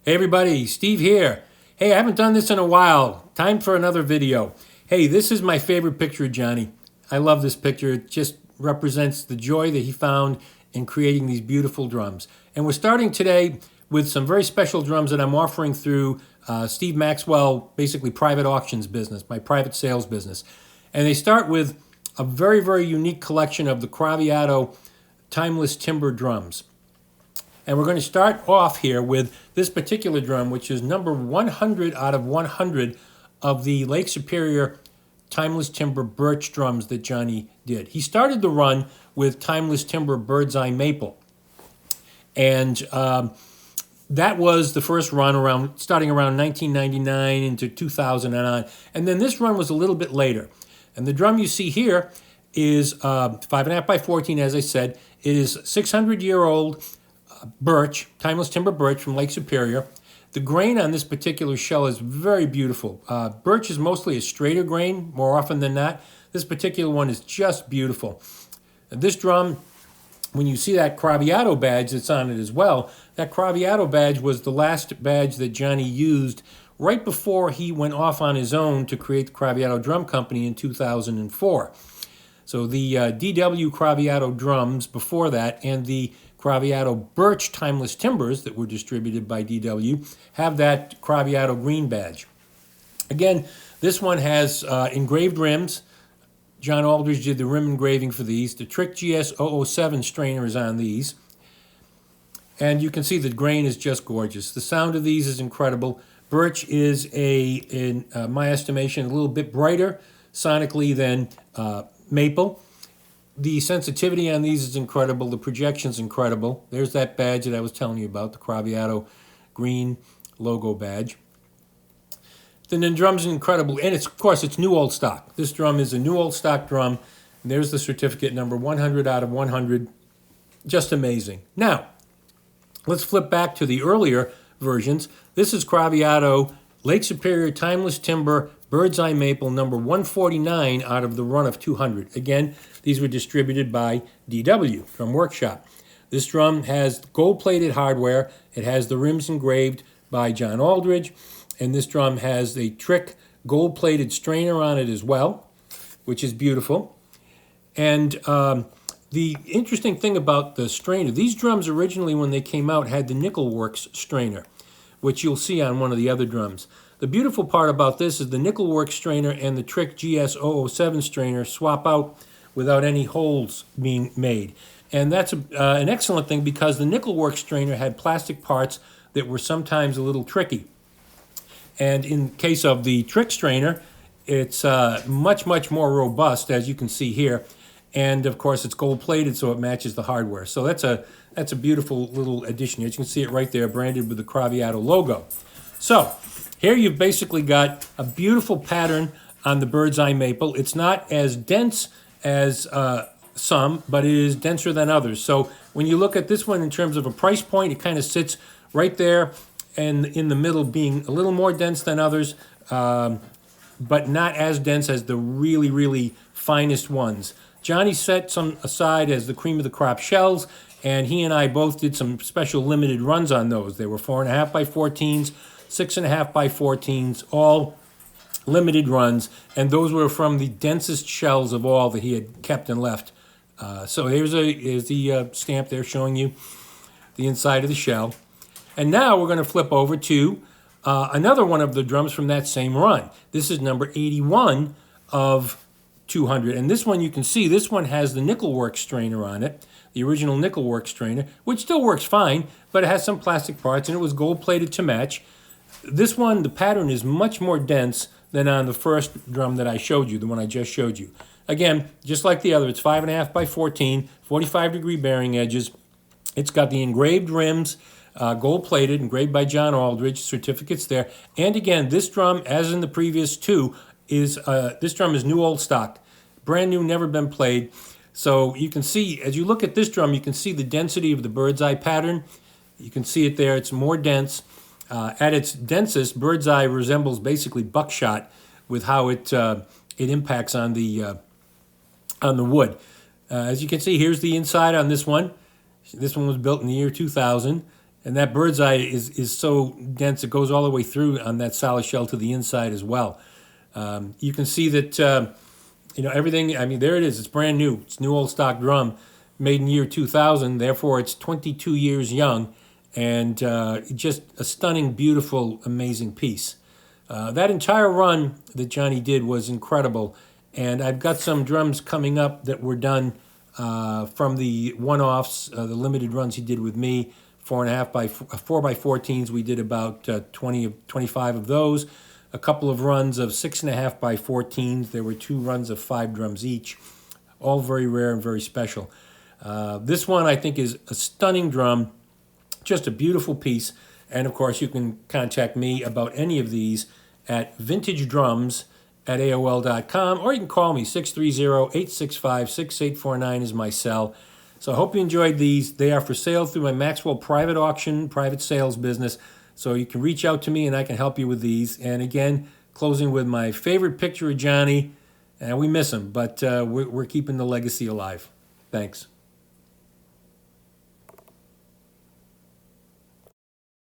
Hey everybody, Steve here. Hey, I haven't done this in a while. Time for another video. Hey, this is my favorite picture of Johnny. I love this picture. It just represents the joy that he found in creating these beautiful drums. And we're starting today with some very special drums that I'm offering through Steve Maxwell, basically private auctions business, my private sales business. And they start with a very, very unique collection of the Craviotto timeless timber drums. And we're going to start off here with this particular drum, which is number 100 out of 100 of the Lake Superior timeless timber birch drums that Johnny did. He started the run with timeless timber bird's eye maple. And that was the first run starting around 1999 into 2000 and on. And then this run was a little bit later. And the drum you see here is 5.5 by 14, as I said. It is 600-year-old birch, timeless timber birch from Lake Superior. The grain on this particular shell is very beautiful. Birch is mostly a straighter grain, more often than not. This particular one is just beautiful. And this drum, when you see that Craviotto badge that's on it as well, that Craviotto badge was the last badge that Johnny used right before he went off on his own to create the Craviotto Drum Company in 2004. So the DW Craviotto drums before that and the Craviotto Birch Timeless Timbers that were distributed by DW have that Craviotto green badge. Again, this one has engraved rims. John Aldridge did the rim engraving for these. The Trick GS007 strainer is on these. And you can see the grain is just gorgeous. The sound of these is incredible. Birch is, in my estimation, a little bit brighter sonically than maple. The sensitivity on these is incredible. The projection's incredible. There's that badge that I was telling you about, the Craviotto green logo badge. Then the drum's incredible, and of course, it's new old stock. This drum is a new old stock drum. And there's the certificate, number 100 out of 100. Just amazing. Now, let's flip back to the earlier versions. This is Craviotto Lake Superior Timeless Timber Bird's Eye Maple number 149 out of the run of 200. Again, these were distributed by DW, Drum Workshop. This drum has gold-plated hardware. It has the rims engraved by John Aldridge. And this drum has a Trick gold-plated strainer on it as well, which is beautiful. And the interesting thing about the strainer, these drums originally when they came out had the Nickelworks strainer, which you'll see on one of the other drums. The beautiful part about this is the Nickelworks strainer and the Trick GS007 strainer swap out without any holes being made. And that's an excellent thing because the Nickelworks strainer had plastic parts that were sometimes a little tricky. And in case of the Trick strainer, it's much, much more robust, as you can see here. And of course, it's gold-plated, so it matches the hardware. So that's a beautiful little addition. As you can see it right there, branded with the Craviotto logo. So here you've basically got a beautiful pattern on the bird's eye maple. It's not as dense as some, but it is denser than others. So when you look at this one in terms of a price point, it kind of sits right there and in the middle, being a little more dense than others, but not as dense as the really, really finest ones. Johnny set some aside as the cream of the crop shells, and he and I both did some special limited runs on those. They were 4.5 by 14s, 6.5 by 14s, all limited runs, and those were from the densest shells of all that he had kept and left. So here's the stamp there showing you the inside of the shell. And now we're going to flip over to another one of the drums from that same run. This is number 81 of 200. And this one you can see, this one has the Nickelworks strainer on it, the original Nickelworks strainer, which still works fine, but it has some plastic parts and it was gold-plated to match. This one, the pattern is much more dense than on the first drum that I showed you, the one I just showed you. Again, just like the other, it's 5.5 by 14, 45-degree bearing edges. It's got the engraved rims, gold-plated, engraved by John Aldridge, certificates there. And again, this drum, as in the previous two, this drum is new old stock. Brand new, never been played. So you can see, as you look at this drum, you can see the density of the bird's eye pattern. You can see it there, it's more dense. At its densest, bird's eye resembles basically buckshot with how it impacts on the wood. As you can see, here's the inside on this one. This one was built in the year 2000. And that bird's eye is so dense, it goes all the way through on that solid shell to the inside as well. You can see that, everything, I mean, there it is. It's brand new. It's new old stock drum, made in year 2000. Therefore, it's 22 years young, and just a stunning, beautiful, amazing piece. That entire run that Johnny did was incredible. And I've got some drums coming up that were done from the one-offs, the limited runs he did with me. 4.5 by 4 by 14s. We did about 25 of those. A couple of runs of 6.5 by 14s. There were 2 runs of 5 drums each. All very rare and very special. This one I think is a stunning drum, just a beautiful piece. And of course you can contact me about any of these at vintagedrums@aol.com, or you can call me 630-865-6849 is my cell. So I hope you enjoyed these. They are for sale through my Maxwell private auction, private sales business. So you can reach out to me and I can help you with these. And again, closing with my favorite picture of Johnny. And we miss him, but we're keeping the legacy alive. Thanks.